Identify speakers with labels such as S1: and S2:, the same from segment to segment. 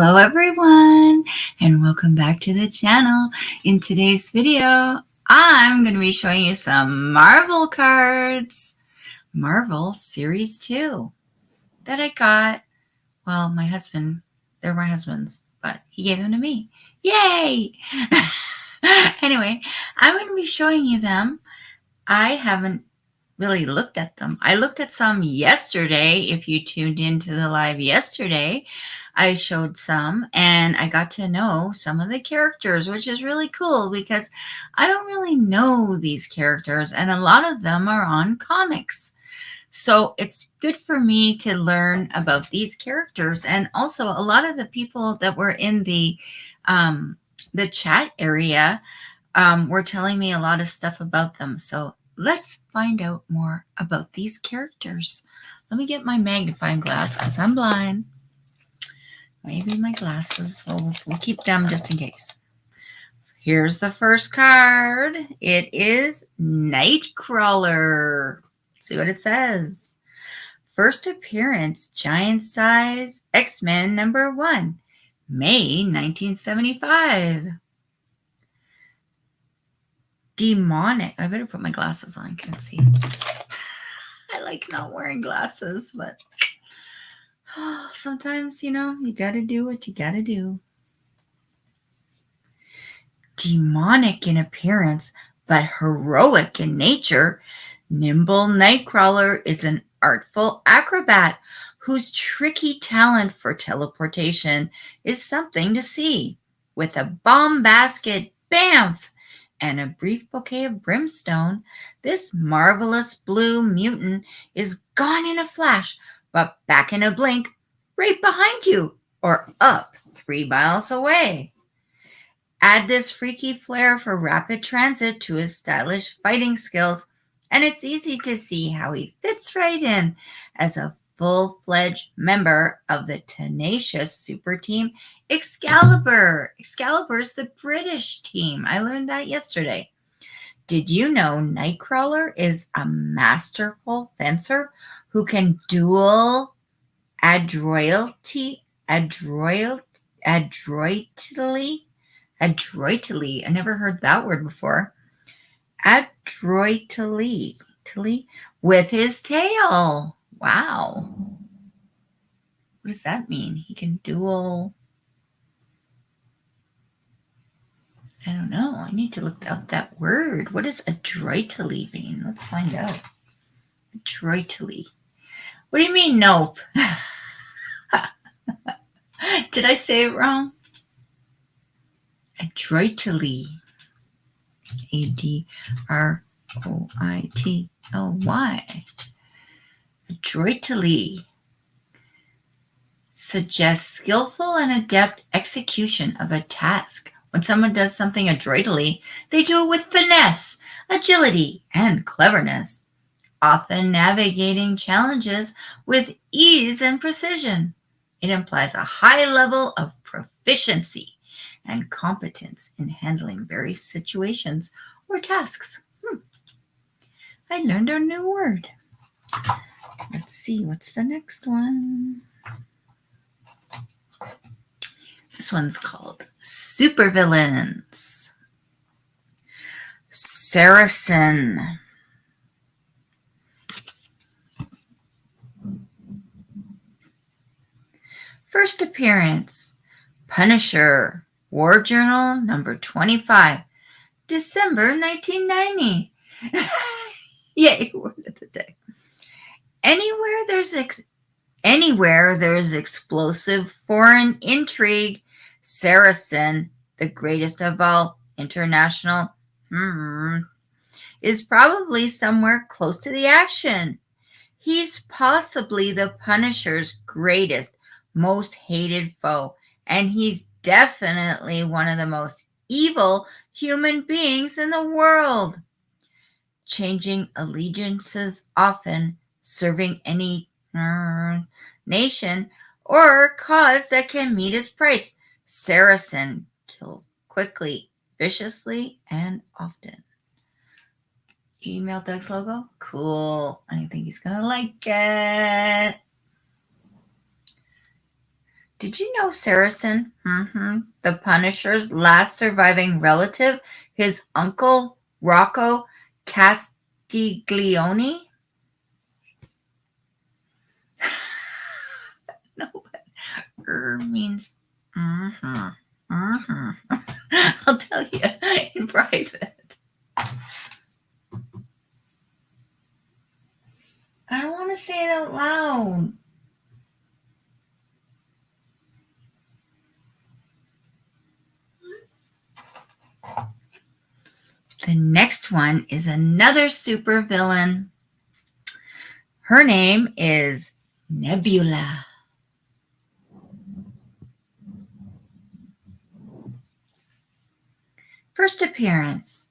S1: Hello everyone and welcome back to the channel. In today's video, I'm going to be showing you some Marvel cards. Marvel Series 2 that I got. Well, my husband, they're my husband's, but he gave them to me. Yay! Anyway, I'm going to be showing you them. I haven't really looked at them. I looked at some yesterday. If you tuned into the live yesterday, I showed some and I got to know some of the characters, which is really cool because I don't really know these characters and a lot of them are on comics. So it's good for me to learn about these characters. And also a lot of the people that were in the chat area were telling me a lot of stuff about them. So let's find out more about these characters. Let me get my magnifying glass because I'm blind. Maybe my glasses. We'll keep them just in case. Here's the first card. It is Nightcrawler. Let's see what it says. First appearance, giant size, X-Men #1, May 1975. Demonic. I better put my glasses on. I can't see. I like not wearing glasses, but sometimes, you got to do what you got to do. Demonic in appearance, but heroic in nature, nimble Nightcrawler is an artful acrobat whose tricky talent for teleportation is something to see. With a bomb basket, bamf! And a brief bouquet of brimstone, this marvelous blue mutant is gone in a flash, but back in a blink, right behind you, or up 3 miles away. Add this freaky flair for rapid transit to his stylish fighting skills, and it's easy to see how he fits right in as a full-fledged member of the tenacious super team Excalibur. Excalibur's the British team. I learned that yesterday. Did you know Nightcrawler is a masterful fencer who can duel adroitly? I never heard that word before. Adroitly with his tail. Wow. What does that mean? He can duel. I don't know. I need to look up that word. What does adroitly mean? Let's find out. Adroitly. What do you mean, nope? Did I say it wrong? Adroitly. Adroitly. Adroitly suggests skillful and adept execution of a task. When someone does something adroitly, they do it with finesse, agility, and cleverness, often navigating challenges with ease and precision. It implies a high level of proficiency and competence in handling various situations or tasks. I learned a new word. Let's see, what's the next one? This one's called Supervillains. Saracen. First appearance, Punisher, War Journal #25, December 1990. Yay, word of the day. Anywhere there's explosive foreign intrigue, Saracen, the greatest of all international, is probably somewhere close to the action. He's possibly the Punisher's greatest, most hated foe, and he's definitely one of the most evil human beings in the world. Changing allegiances often, serving any nation or cause that can meet his price. Saracen kills quickly, viciously, and often. Email Doug's logo? Cool. I think he's going to like it. Did you know Saracen, the Punisher's last surviving relative, his uncle Rocco Castiglione? No, means I'll tell you in private. I don't want to say it out loud. The next one is another supervillain. Her name is Nebula. First appearance,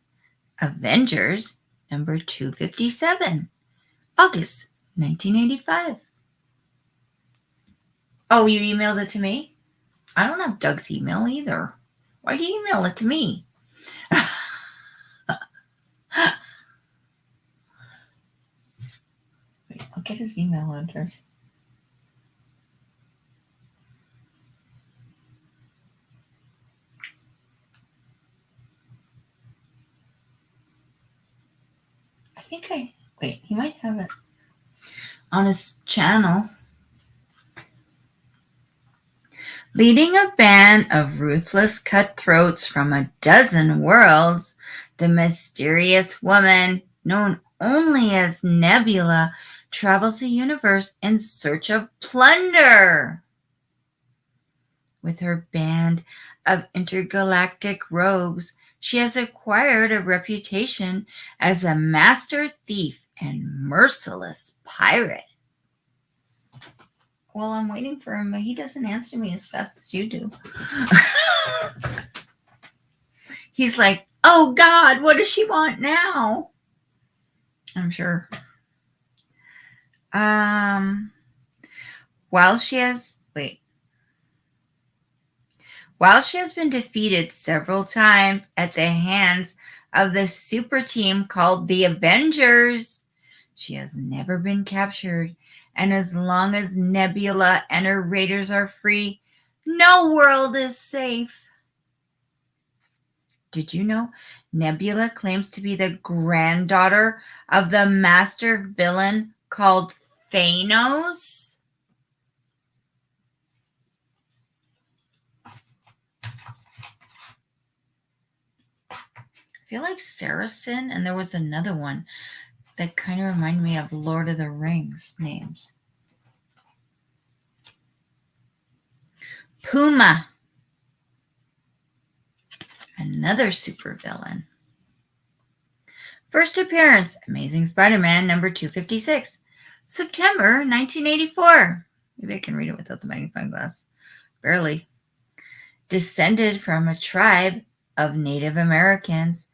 S1: Avengers number 257, August 1985. Oh, you emailed it to me? I don't have Doug's email either. Why do you email it to me? Wait, I'll get his email address. Wait, he might have it on his channel. Leading a band of ruthless cutthroats from a dozen worlds, the mysterious woman, known only as Nebula, travels the universe in search of plunder. With her band of intergalactic rogues, she has acquired a reputation as a master thief and merciless pirate. Well, I'm waiting for him, but he doesn't answer me as fast as you do. He's like, oh God, what does she want now? I'm sure. While she has been defeated several times at the hands of the super team called the Avengers, she has never been captured. And as long as Nebula and her raiders are free, no world is safe. Did you know Nebula claims to be the granddaughter of the master villain called Thanos? I feel like Saracen, and there was another one that kind of reminded me of Lord of the Rings names. Puma, another supervillain. First appearance, Amazing Spider-Man number 256, September 1984. Maybe I can read it without the magnifying glass. Barely. Descended from a tribe of Native Americans,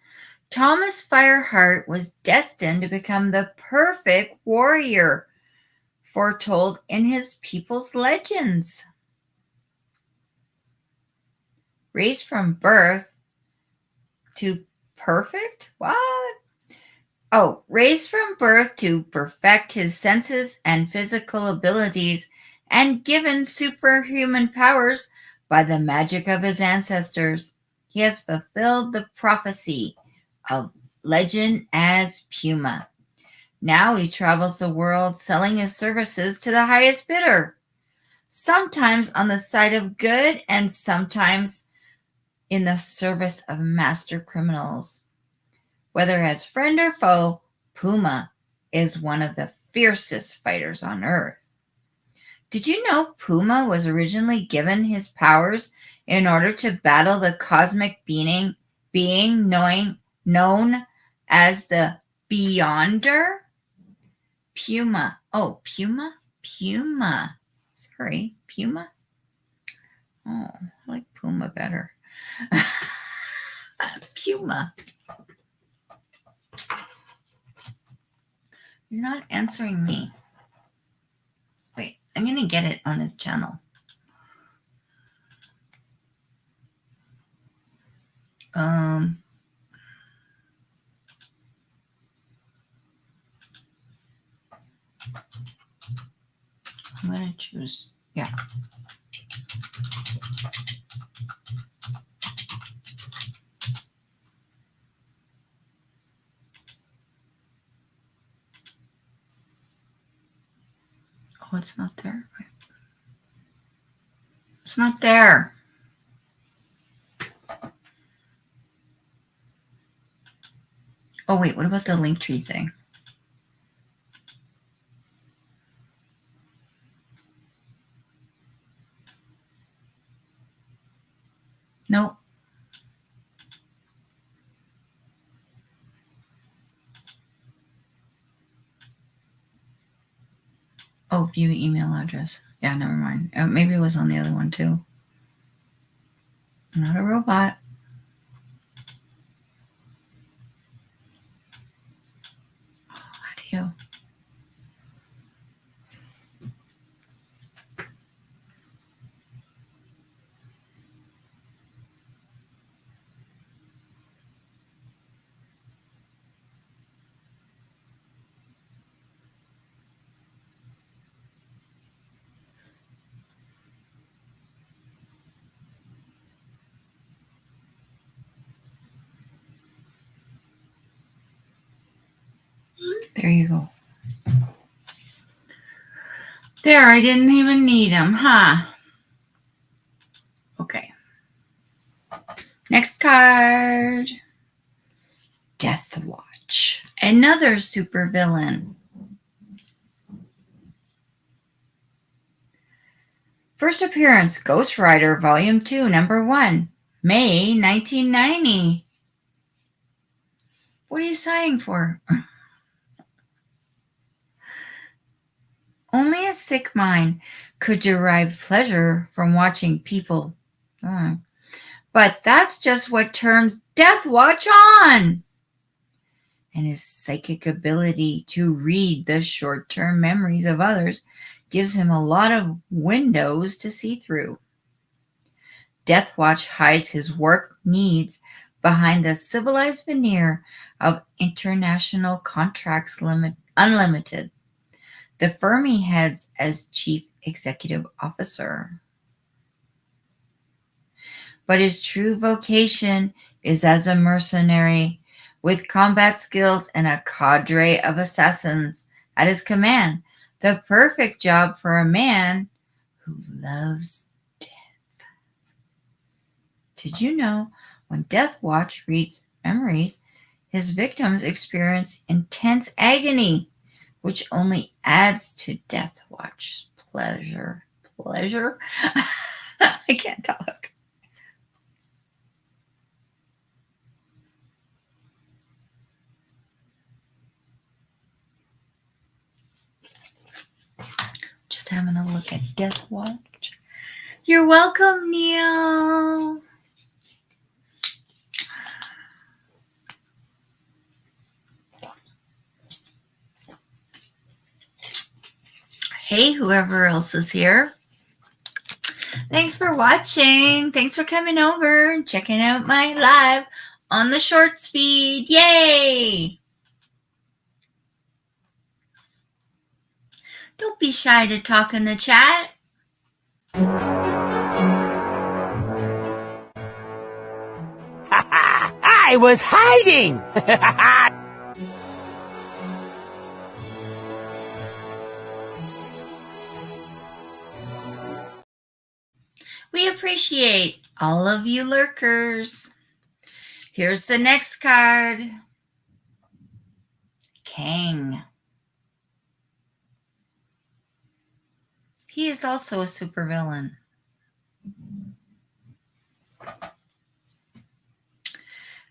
S1: Thomas Fireheart was destined to become the perfect warrior, foretold in his people's legends. Raised from birth to perfect? What? Oh, raised from birth to perfect his senses and physical abilities and given superhuman powers by the magic of his ancestors, he has fulfilled the prophecy of legend as Puma. Now he travels the world selling his services to the highest bidder, sometimes on the side of good and sometimes in the service of master criminals. Whether as friend or foe, Puma is one of the fiercest fighters on Earth. Did you know Puma was originally given his powers in order to battle the cosmic being known as the Beyonder? Puma. Oh, Puma? Puma. Sorry, Puma? Oh, I like Puma better. Puma. He's not answering me. Wait, I'm going to get it on his channel. I'm going to choose, yeah. Oh, it's not there. It's not there. Oh, wait, what about the Linktree thing? Nope. Oh, view email address. Yeah, never mind. Maybe it was on the other one too. I'm not a robot. Oh, how do you? There you go. There, I didn't even need them, huh? Okay. Next card. Death Watch. Another supervillain. First appearance, Ghost Rider, Volume 2, Number 1, May 1990. What are you sighing for? Only a sick mind could derive pleasure from watching people. But that's just what turns Death Watch on. And his psychic ability to read the short-term memories of others gives him a lot of windows to see through. Death Watch hides his work needs behind the civilized veneer of International Contracts Unlimited, the firm he heads as Chief Executive Officer. But his true vocation is as a mercenary, with combat skills and a cadre of assassins at his command, the perfect job for a man who loves death. Did you know when Death Watch reads memories, his victims experience intense agony, which only adds to Death Watch's pleasure? Pleasure? I can't talk. Just having a look at Death Watch. You're welcome, Neil. Hey, whoever else is here. Thanks for watching. Thanks for coming over and checking out my live on the Shorts feed. Yay! Don't be shy to talk in the chat.
S2: I was hiding!
S1: We appreciate all of you lurkers. Here's the next card. Kang. He is also a supervillain.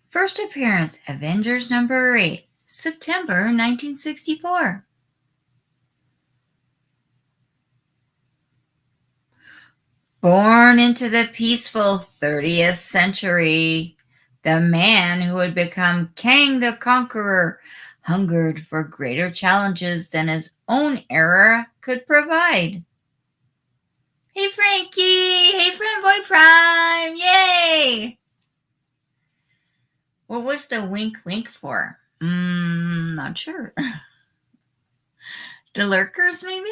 S1: First appearance, Avengers number 8, September 1964. Born into the peaceful 30th century, the man who would become Kang the Conqueror hungered for greater challenges than his own era could provide. Hey, Frankie! Hey, Friend Boy Prime! Yay! What was the wink wink for? Not sure. The lurkers, maybe?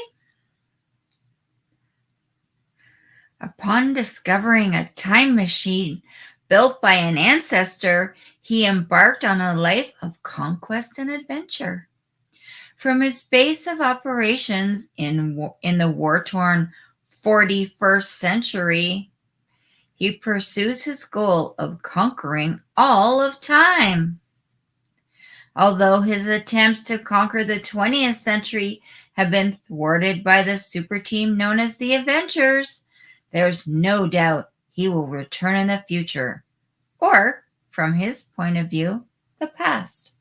S1: Upon discovering a time machine built by an ancestor, he embarked on a life of conquest and adventure. From his base of operations in the war-torn 41st century, he pursues his goal of conquering all of time. Although his attempts to conquer the 20th century have been thwarted by the super team known as the Avengers, there's no doubt he will return in the future, or, from his point of view, the past.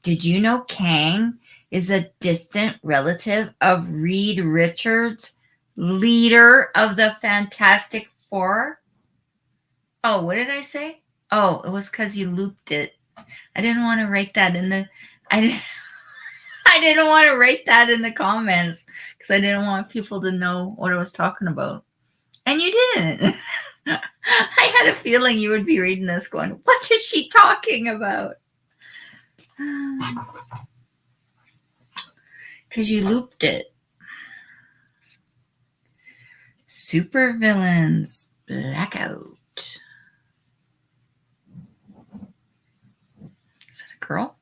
S1: Did you know Kang is a distant relative of Reed Richards, leader of the Fantastic Four? Oh, what did I say? Oh, it was because you looped it. I didn't want to write that in the I didn't want to write that in the comments because I didn't want people to know what I was talking about. And you didn't. I had a feeling you would be reading this going, what is she talking about? Because you looped it. Supervillains, Blackout. Is it a girl?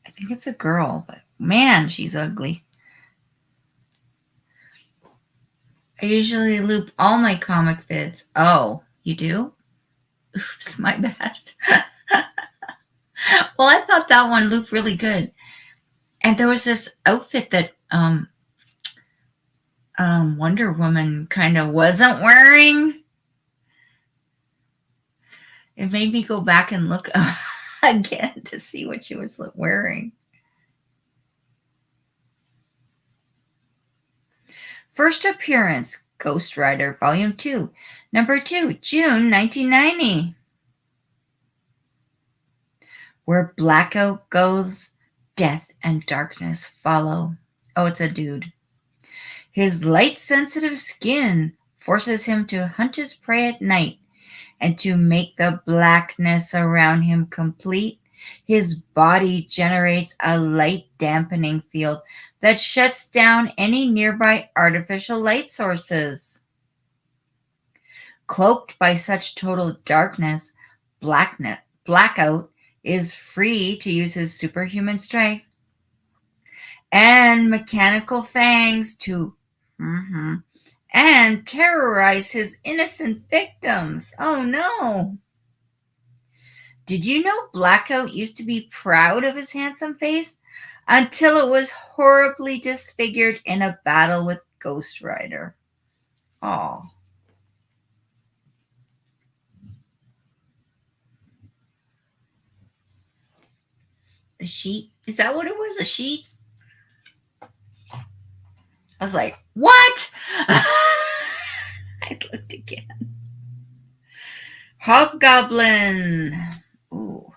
S1: I think it's a girl, but man, she's ugly. I usually loop all my comic vids. Oh, you do? Oops, my bad. Well, I thought that one looped really good. And there was this outfit that Wonder Woman kind of wasn't wearing. It made me go back and look again to see what she was wearing. First appearance, Ghost Rider, Volume 2, Number 2, June 1990. Where blackout goes, death and darkness follow. Oh, it's a dude. His light-sensitive skin forces him to hunt his prey at night, and to make the blackness around him complete, his body generates a light-dampening field that shuts down any nearby artificial light sources. Cloaked by such total darkness, Blackout is free to use his superhuman strength and mechanical fangs to and terrorize his innocent victims. Oh no. Did you know Blackout used to be proud of his handsome face until it was horribly disfigured in a battle with Ghost Rider? Oh. The sheet? Is that what it was? A sheet? I was like, what? I looked again. Hobgoblin. Ooh.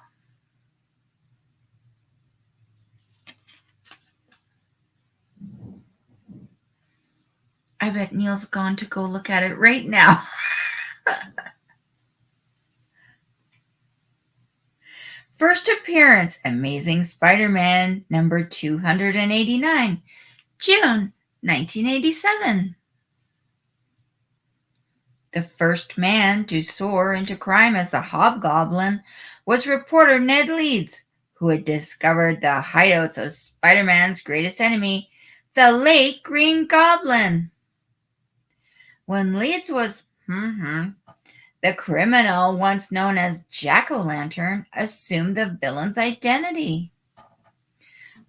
S1: I bet Neil's gone to go look at it right now. First appearance, Amazing Spider-Man number 289, June 1987. The first man to soar into crime as the Hobgoblin was reporter Ned Leeds, who had discovered the hideouts of Spider-Man's greatest enemy, the late Green Goblin. When Leeds was the criminal once known as Jack-O-Lantern assumed the villain's identity.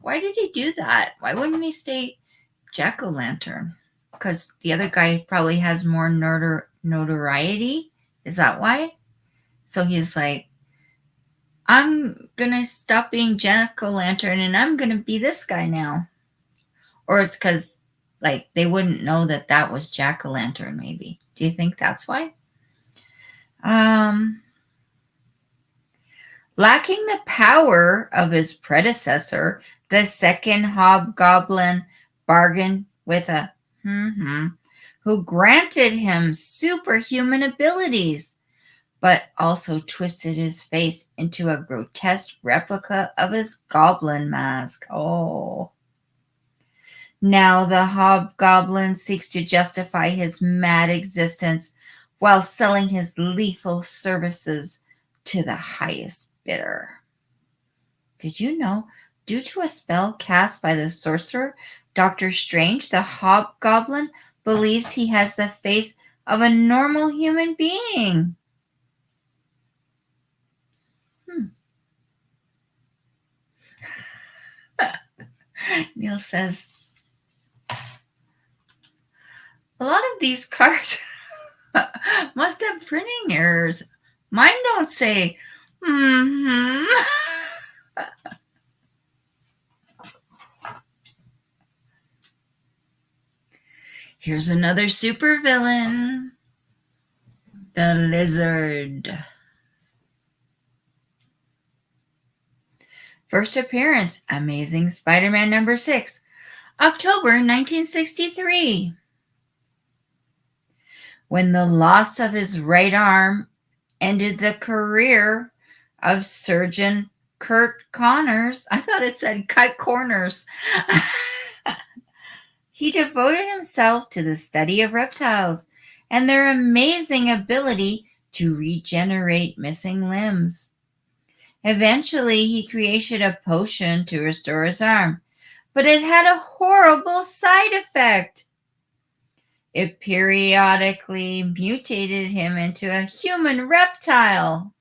S1: Why did he do that? Why wouldn't he stay Jack-O-Lantern? Because the other guy probably has more notoriety? Is that why? So he's like, I'm going to stop being Jack-O-Lantern and I'm going to be this guy now. Or it's because like they wouldn't know that that was Jack-O-Lantern maybe. Do you think that's why? Lacking the power of his predecessor, the second Hobgoblin bargained with a who granted him superhuman abilities, but also twisted his face into a grotesque replica of his goblin mask. Oh. Now the hobgoblin seeks to justify his mad existence while selling his lethal services to the highest bidder. Did you know, due to a spell cast by the sorcerer, Doctor Strange, the hobgoblin believes he has the face of a normal human being? Neil says, a lot of these cards must have printing errors. Mine don't say, Here's another supervillain, the Lizard. First appearance, Amazing Spider-Man number 6, October 1963. When the loss of his right arm ended the career of surgeon Kurt Connors, I thought it said cut corners, he devoted himself to the study of reptiles and their amazing ability to regenerate missing limbs. Eventually, he created a potion to restore his arm, but it had a horrible side effect. It periodically mutated him into a human reptile.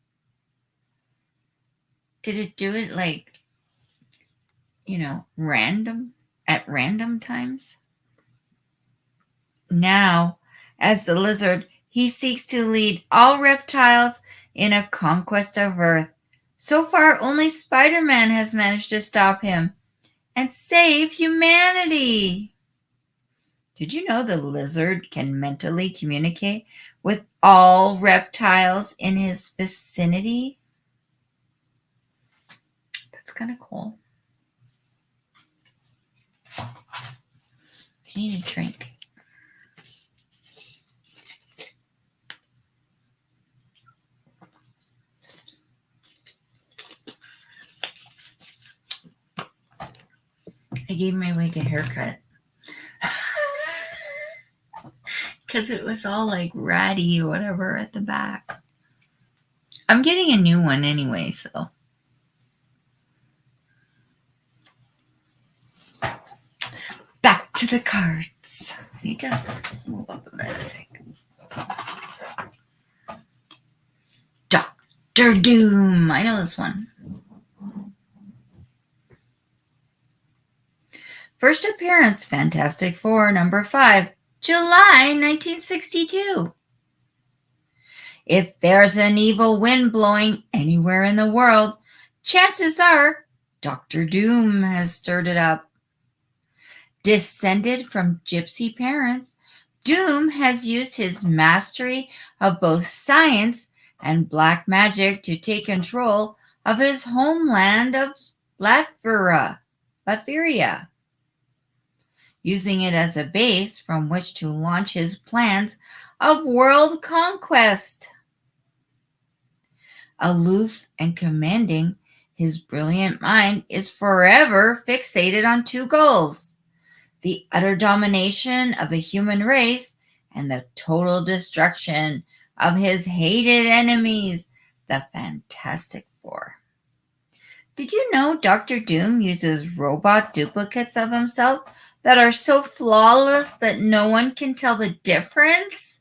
S1: Did it do it at random times? Now, as the Lizard, he seeks to lead all reptiles in a conquest of Earth. So far, only Spider-Man has managed to stop him and save humanity. Did you know the Lizard can mentally communicate with all reptiles in his vicinity? That's kind of cool. I need a drink. I gave my wig a haircut because it was all like ratty or whatever at the back. I'm getting a new one anyway, so. Back to the cards. I need to move up a bit, I think. Dr. Doom. I know this one. First appearance, Fantastic Four, number 5, July 1962. If there's an evil wind blowing anywhere in the world, chances are Dr. Doom has stirred it up. Descended from gypsy parents, Doom has used his mastery of both science and black magic to take control of his homeland of Latveria, using it as a base from which to launch his plans of world conquest. Aloof and commanding, his brilliant mind is forever fixated on 2 goals: the utter domination of the human race and the total destruction of his hated enemies, the Fantastic Four. Did you know Dr. Doom uses robot duplicates of himself that are so flawless that no one can tell the difference?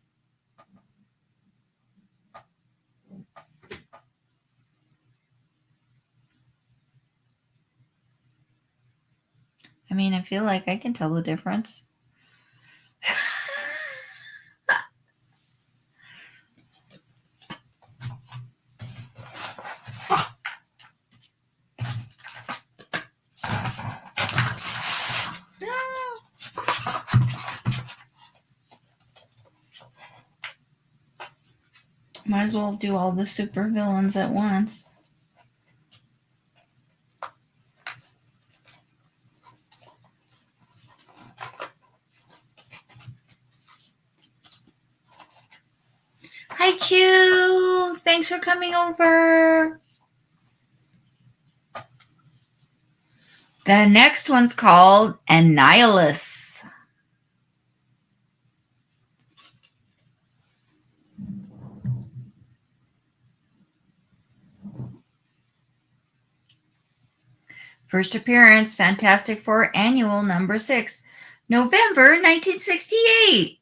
S1: I mean, I feel like I can tell the difference. Might as well do all the supervillains at once. Hi, Chew. Thanks for coming over. The next one's called Annihilus. First appearance, Fantastic Four Annual number 6, November 1968.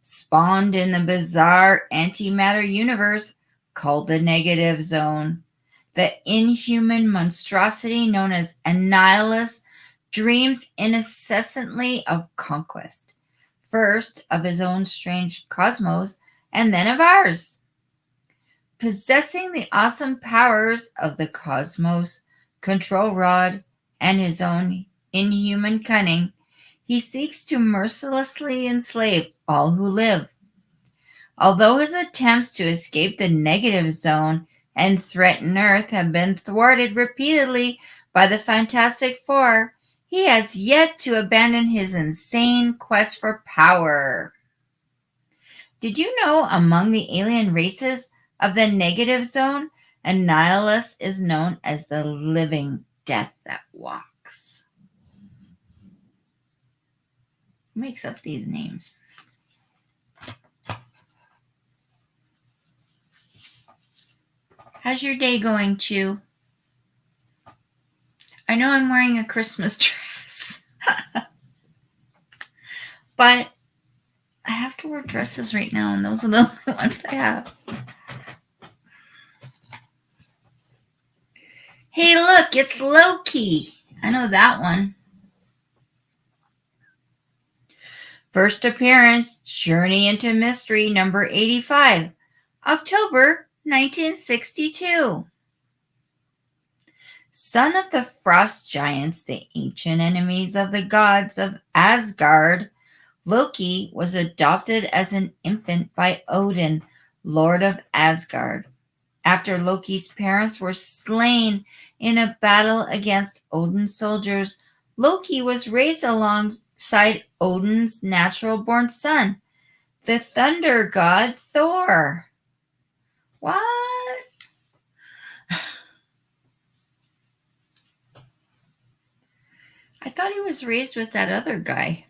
S1: Spawned in the bizarre antimatter universe called the Negative Zone, the inhuman monstrosity known as Annihilus dreams incessantly of conquest, first of his own strange cosmos and then of ours. Possessing the awesome powers of the cosmos, control rod, and his own inhuman cunning, he seeks to mercilessly enslave all who live. Although his attempts to escape the Negative Zone and threaten Earth have been thwarted repeatedly by the Fantastic Four, he has yet to abandon his insane quest for power. Did you know among the alien races of the Negative Zone, Annihilus is known as the living death that walks? Who makes up these names? How's your day going, Chew? I know I'm wearing a Christmas dress, but I have to wear dresses right now, and those are the only ones I have. Hey, look, it's Loki. I know that one. First appearance, Journey into Mystery, number 85, October 1962. Son of the frost giants, the ancient enemies of the gods of Asgard, Loki was adopted as an infant by Odin, Lord of Asgard. After Loki's parents were slain in a battle against Odin's soldiers, Loki was raised alongside Odin's natural-born son, the thunder god Thor. What? I thought he was raised with that other guy.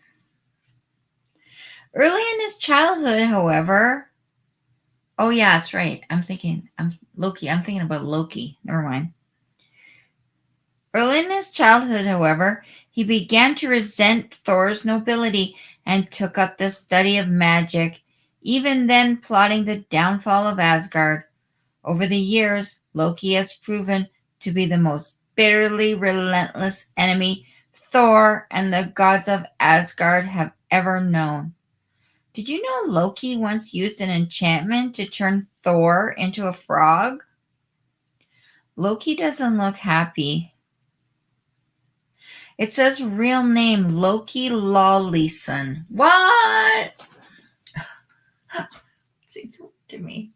S1: Early in his childhood, however... Oh, yeah, that's right. I'm thinking about Loki. Never mind. Early in his childhood, however, he began to resent Thor's nobility and took up the study of magic, even then plotting the downfall of Asgard. Over the years, Loki has proven to be the most bitterly relentless enemy Thor and the gods of Asgard have ever known. Did you know Loki once used an enchantment to turn Thor into a frog? Loki doesn't look happy. It says real name Loki Lawleyson. What? Seems weird to me.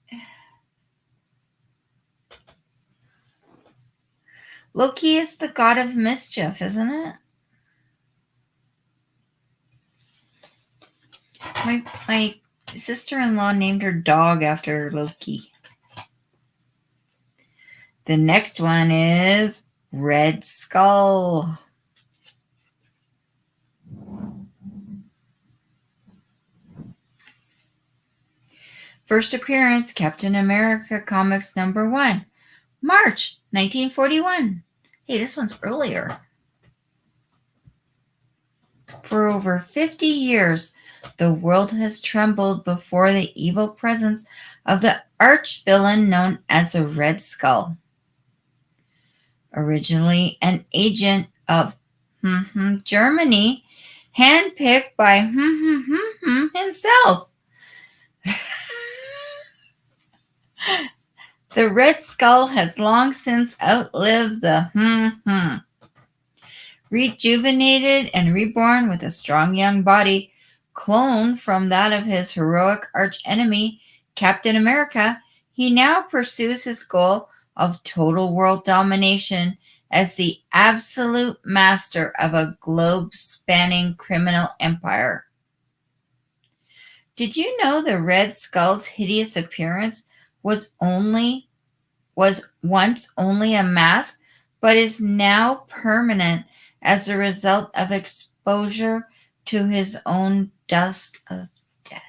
S1: Loki is the god of mischief, isn't it? My sister-in-law named her dog after Loki. The next one is Red Skull. First appearance, Captain America Comics number 1, March 1941. Hey, this one's earlier. For over 50 years, the world has trembled before the evil presence of the arch-villain known as the Red Skull. Originally an agent of Germany, handpicked by himself. The Red Skull has long since outlived the Rejuvenated and reborn with a strong young body, cloned from that of his heroic archenemy, Captain America, he now pursues his goal of total world domination as the absolute master of a globe-spanning criminal empire. Did you know the Red Skull's hideous appearance was once only a mask but is now permanent as a result of exposure to his own dust of death.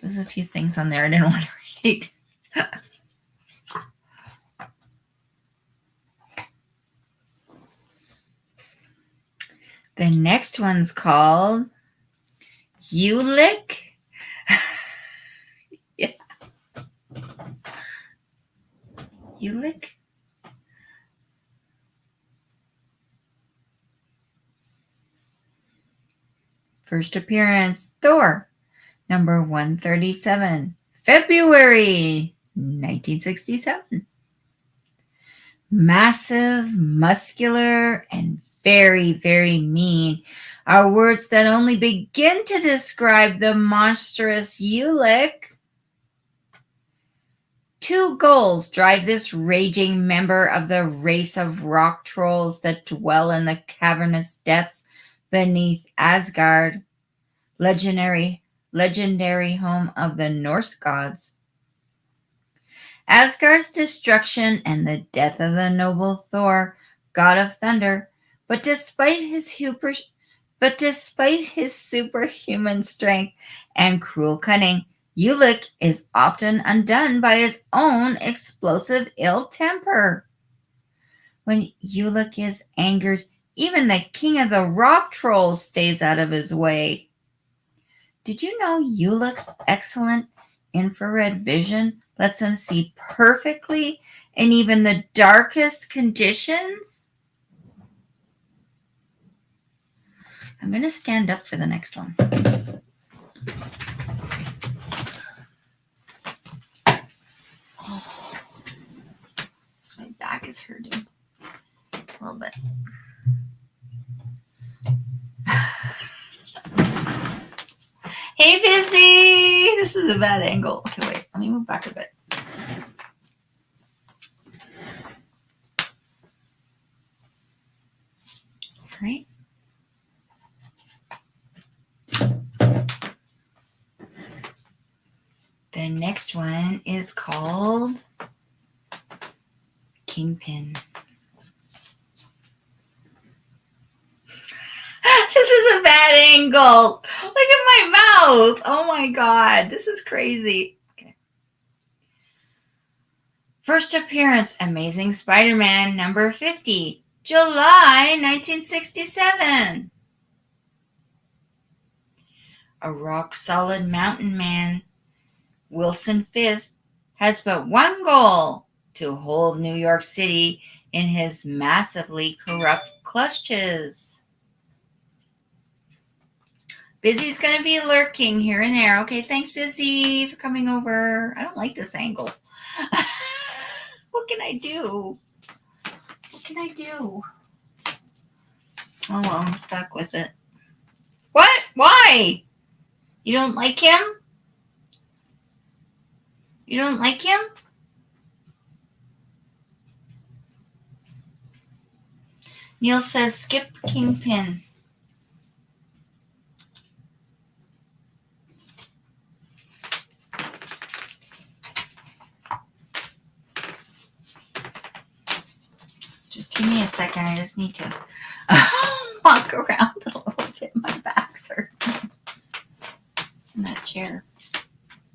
S1: There's a few things on there I didn't want to read. The next one's called Ulick. Yeah. Ulick? First appearance, Thor, number 137, February 1967. Massive, muscular, and very, very mean are words that only begin to describe the monstrous Ulick. Two goals drive this raging member of the race of rock trolls that dwell in the cavernous depths beneath Asgard, legendary home of the Norse gods. Asgard's destruction and the death of the noble Thor, god of thunder, but despite his superhuman strength and cruel cunning, Ulick is often undone by his own explosive ill temper. When Ulick is angered, even the king of the rock trolls stays out of his way. Did you know Ulick's excellent infrared vision lets him see perfectly in even the darkest conditions? I'm going to stand up for the next one. Oh, my back is hurting a little bit. Hey, Busy! This is a bad angle. Okay, wait. Let me move back a bit. All right. The next one is called Kingpin. This is a bad angle. Look at my mouth. Oh my God. This is crazy. Okay. First appearance, Amazing Spider-Man number 50, July 1967. A rock-solid mountain man, Wilson Fisk, has but one goal: to hold New York City in his massively corrupt clutches. Busy's going to be lurking here and there. Okay, thanks, Busy, for coming over. I don't like this angle. What can I do? What can I do? Oh, well, I'm stuck with it. What? Why? You don't like him? You don't like him? Neil says skip Kingpin. Just give me a second. I just need to walk around a little bit. My back's hurting in that chair.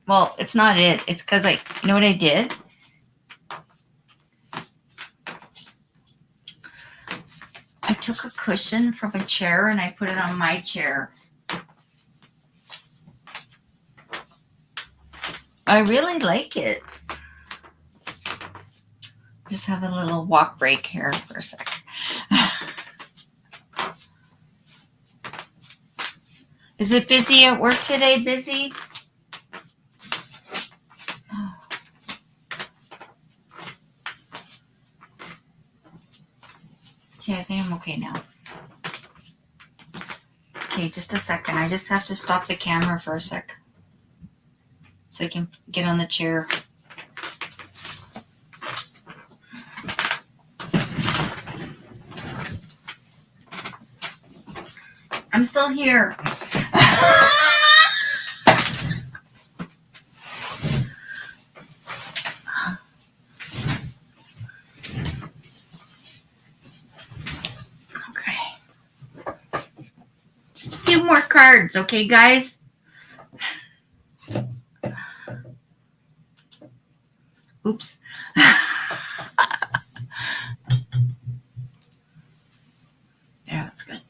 S1: Well, it's not it. It's because you know what I did? I took a cushion from a chair and I put it on my chair. I really like it. Just have a little walk break here for a sec. Is it busy at work today? Busy? Oh. Okay, I think I'm okay now. Okay, just a second. I just have to stop the camera for a sec so I can get on the chair. I'm still here. do more cards, okay, guys? Oops. Yeah, that's good.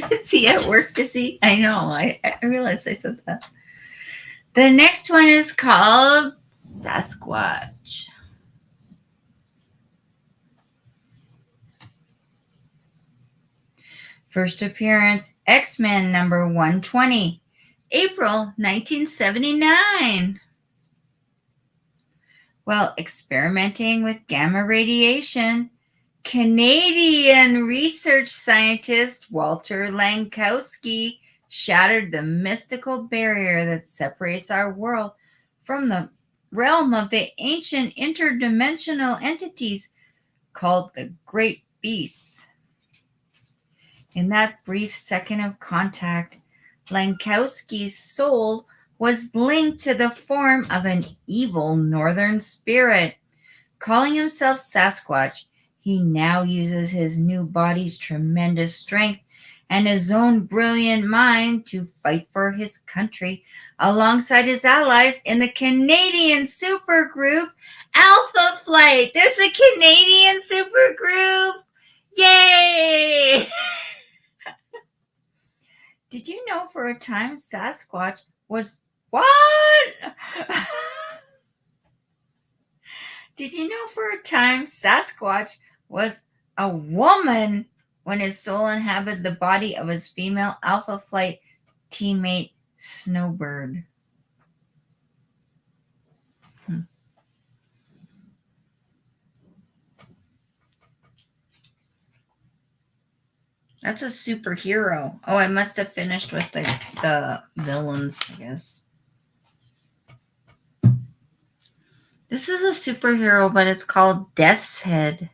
S1: Busy at work, busy. I know. I realized I said that. The next one is called Sasquatch. First appearance, X-Men number 120, April 1979. While experimenting with gamma radiation, Canadian research scientist Walter Lankowski shattered the mystical barrier that separates our world from the realm of the ancient interdimensional entities called the Great Beasts. In that brief second of contact, Lankowski's soul was linked to the form of an evil northern spirit. Calling himself Sasquatch, he now uses his new body's tremendous strength and his own brilliant mind to fight for his country alongside his allies in the Canadian supergroup Alpha Flight. There's a Canadian supergroup! Yay! Did you know for a time Sasquatch was what? Did you know for a time Sasquatch was a woman when his soul inhabited the body of his female Alpha Flight teammate Snowbird? That's a superhero. Oh, I must have finished with the villains, I guess. This is a superhero, but it's called Death's Head.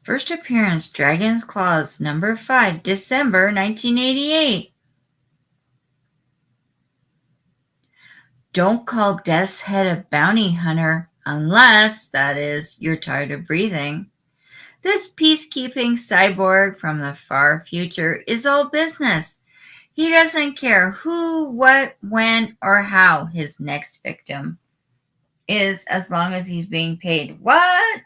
S1: First appearance, Dragon's Claws, number 5, December 1988. Don't call Death's Head a bounty hunter unless, that is, you're tired of breathing. This peacekeeping cyborg from the far future is all business. He doesn't care who, what, when, or how his next victim is as long as he's being paid. What?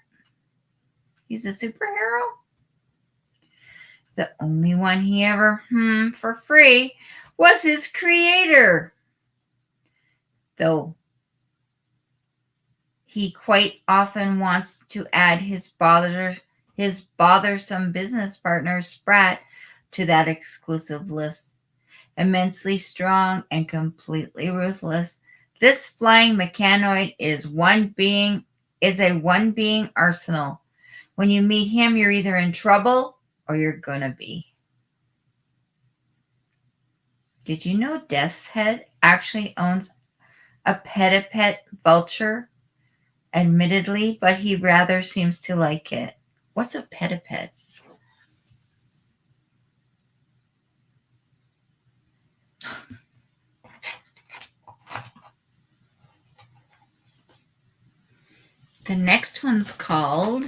S1: He's a superhero? The only one he ever for free was his creator. Though he quite often wants to add his bothersome business partner, Sprat, to that exclusive list. Immensely strong and completely ruthless, this flying mechanoid is a one-being arsenal. When you meet him, you're either in trouble or you're gonna be. Did you know Death's Head actually owns a pet vulture? Admittedly, but he rather seems to like it. What's a pet? The next one's called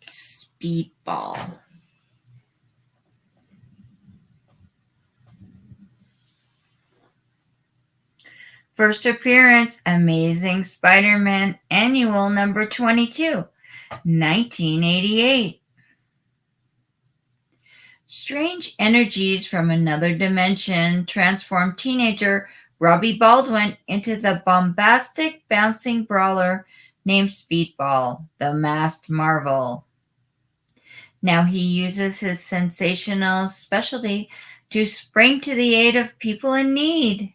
S1: Speedball. First appearance, Amazing Spider-Man Annual number 22, 1988. Strange energies from another dimension transform teenager Robbie Baldwin into the bombastic bouncing brawler named Speedball, the masked marvel. Now he uses his sensational specialty to spring to the aid of people in need.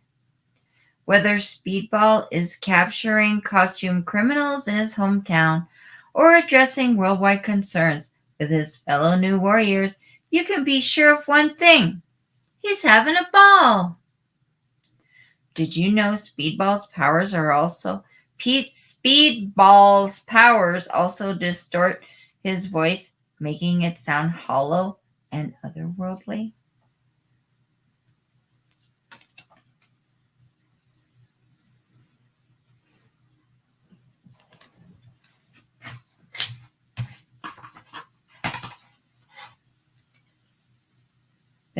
S1: Whether Speedball is capturing costume criminals in his hometown or addressing worldwide concerns with his fellow new warriors, you can be sure of one thing. He's having a ball. Did you know Speedball's powers also distort his voice, making it sound hollow and otherworldly?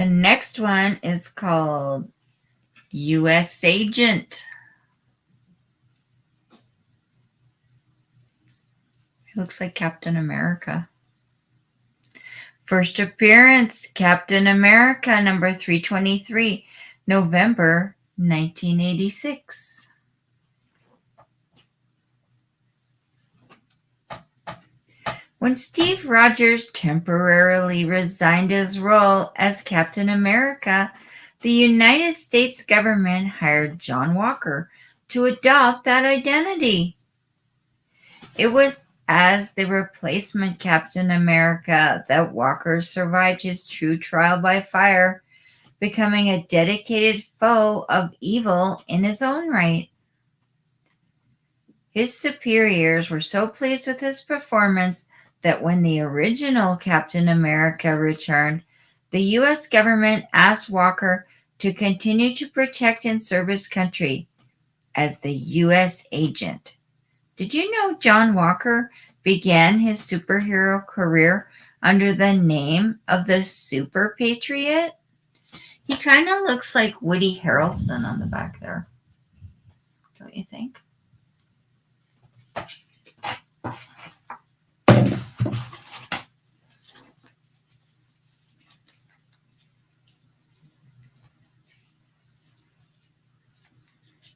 S1: The next one is called U.S. Agent. It looks like Captain America. First appearance, Captain America, number 323, November 1986. When Steve Rogers temporarily resigned his role as Captain America, the United States government hired John Walker to adopt that identity. It was as the replacement Captain America that Walker survived his true trial by fire, becoming a dedicated foe of evil in his own right. His superiors were so pleased with his performance that when the original Captain America returned, the U.S. government asked Walker to continue to protect and serve his country as the U.S. agent. Did you know John Walker began his superhero career under the name of the Super Patriot? He kind of looks like Woody Harrelson on the back there, don't you think?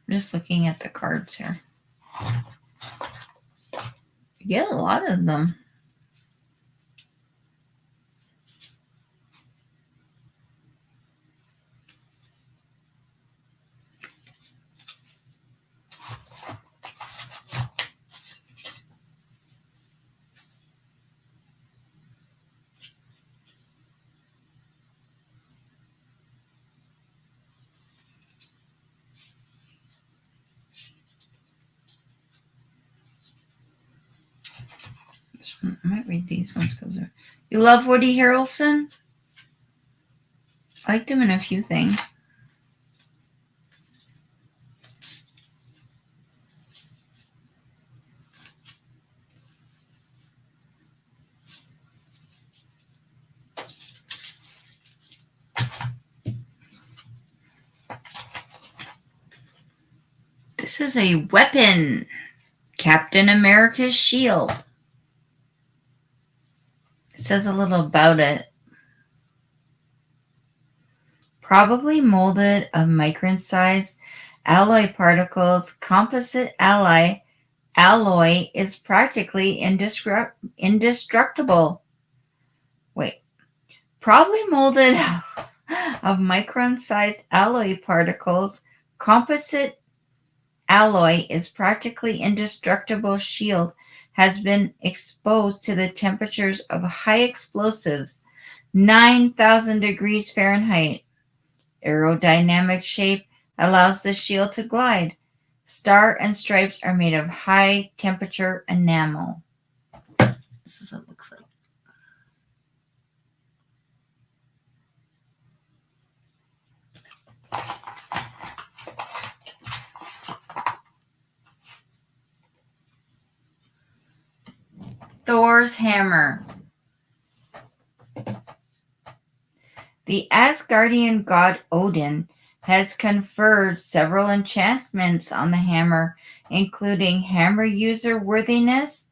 S1: I'm just looking at the cards here. You get a lot of them. I might read these ones because you love Woody Harrelson? I liked him in a few things. This is a weapon. Captain America's shield. It says a little about it. Probably molded of micron-sized alloy particles, composite alloy is practically indestructible. Wait. Probably molded of micron-sized alloy particles, composite alloy is practically indestructible shield has been exposed to the temperatures of high explosives, 9,000 degrees Fahrenheit. Aerodynamic shape allows the shield to glide. Star and stripes are made of high temperature enamel. This is what it looks like. Thor's hammer. The Asgardian god Odin has conferred several enchantments on the hammer, including hammer user worthiness.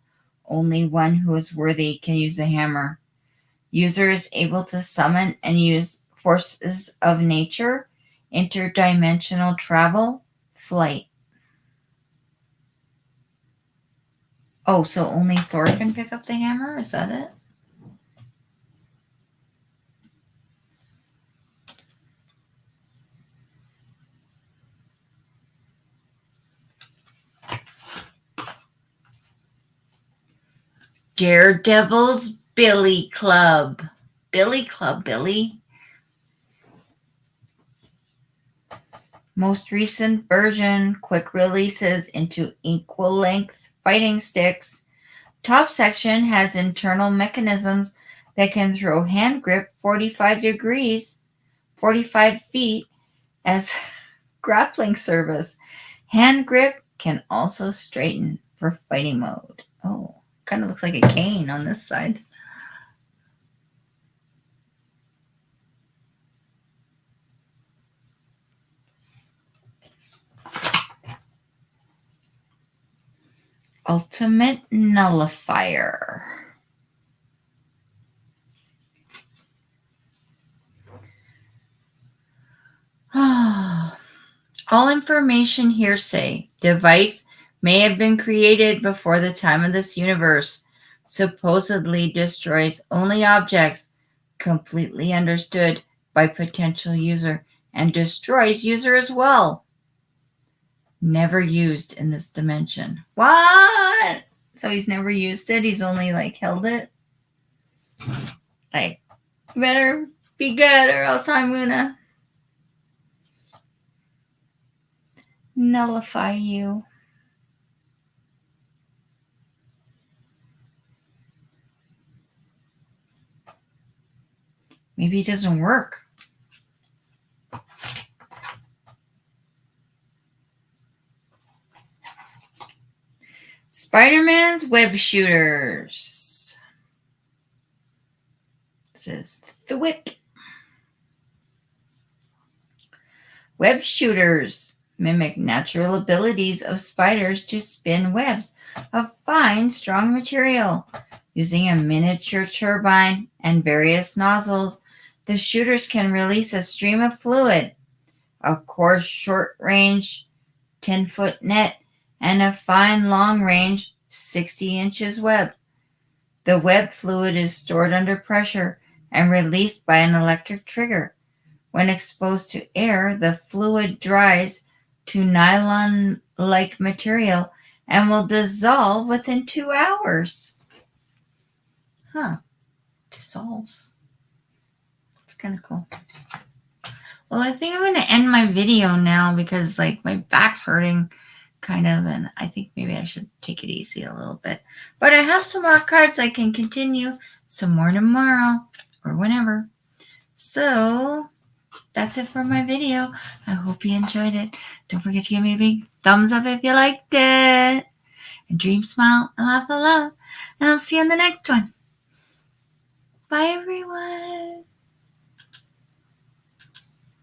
S1: Only one who is worthy can use the hammer. User is able to summon and use forces of nature, interdimensional travel, flight. Oh, so only Thor can pick up the hammer? Is that it? Daredevil's Billy Club. Billy Club, Billy. Most recent version, quick releases into equal length fighting sticks. Top section has internal mechanisms that can throw hand grip 45 feet as grappling service. Hand grip can also straighten for fighting mode. Oh, kind of looks like a cane on this side. Ultimate Nullifier. All information hearsay. Device may have been created before the time of this universe. Supposedly destroys only objects completely understood by potential user and destroys user as well. Never used in this dimension. What? So he's never used it? He's only like held it? Like, you better be good or else I'm gonna nullify you. Maybe it doesn't work. Spider-Man's web shooters. This is the whip. Web shooters mimic natural abilities of spiders to spin webs of fine, strong material. Using a miniature turbine and various nozzles, the shooters can release a stream of fluid, a coarse short-range 10-foot net, and a fine long-range 60 inches web. The web fluid is stored under pressure and released by an electric trigger. When exposed to air, the fluid dries to nylon-like material and will dissolve within 2 hours. Dissolves. That's kind of cool. Well, I think I'm going to end my video now because like my back's hurting kind of, and I think maybe I should take it easy a little bit. But I have some more cards I can continue some more tomorrow or whenever. So that's it for my video. I hope you enjoyed it. Don't forget to give me a big thumbs up if you liked it. And dream, smile, and laugh a lot. And I'll see you in the next one. Bye, everyone.